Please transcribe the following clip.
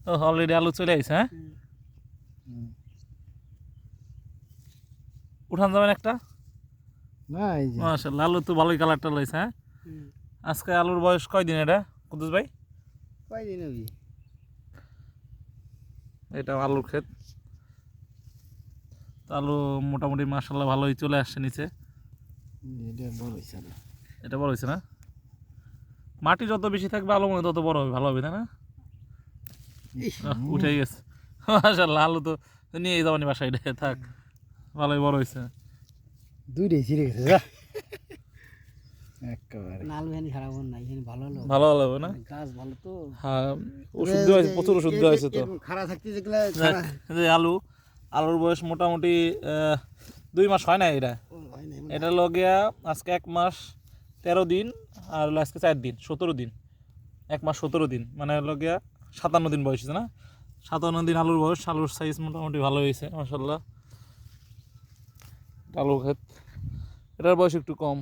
ও already আলু চলে আইছে। হ্যাঁ, উঠান যাবেন একটা। না এই যে মাশাআল্লাহ, আলু তো ভালোই কালারটা লইছে। হ্যাঁ, আজকে আলুর বয়স কয়দিন এটা কুদ্দুস ভাই? কয়দিন হবি এটা আলুর ক্ষেত। তো আলু মোটামুটি মাশাআল্লাহ ভালোই চলে আসছে নিচে। এটা বড় হইছে না এটা বড় হয়েছে না? মাটি যত বেশি থাকবে আলু মনে হয় তত বড় হবে, ভালো হবে, তাই না? উঠেই গেছে মাশাআল্লাহ, আলু তো নিয়ে যাবানি বাসায়, এটা থাক, ভালোই বড় হয়েছে। দুইটাই ছিঁড়ে গেছে যা একেবারে নাল ভ্যানি খারাপ না, এখানে ভালো হলো, ভালো ভালো হবে না? গাছ ভালো তো। হ্যাঁ, ওষুধ দেওয়া হয়েছে, প্রচুর ওষুধ দেওয়া হয়েছে তো। খাড়া থাকতে যেগুলা দেখ, এই যে আলুর বয়স মোটামুটি 2 মাস হয় না এটা। এটা লগিয়া আজকে 1 মাস 13 দিন, আর হলো আজকে 4 দিন 17 দিন, 1 মাস 17 দিন, মানে লগিয়া 57 দিন বয়স হয়েছে না? 57 দিন আলুর বয়স। আলুর সাইজ মোটামুটি ভালো হয়েছে মাশাআল্লাহ। আলুর ক্ষেত, এটার বয়স একটু কম।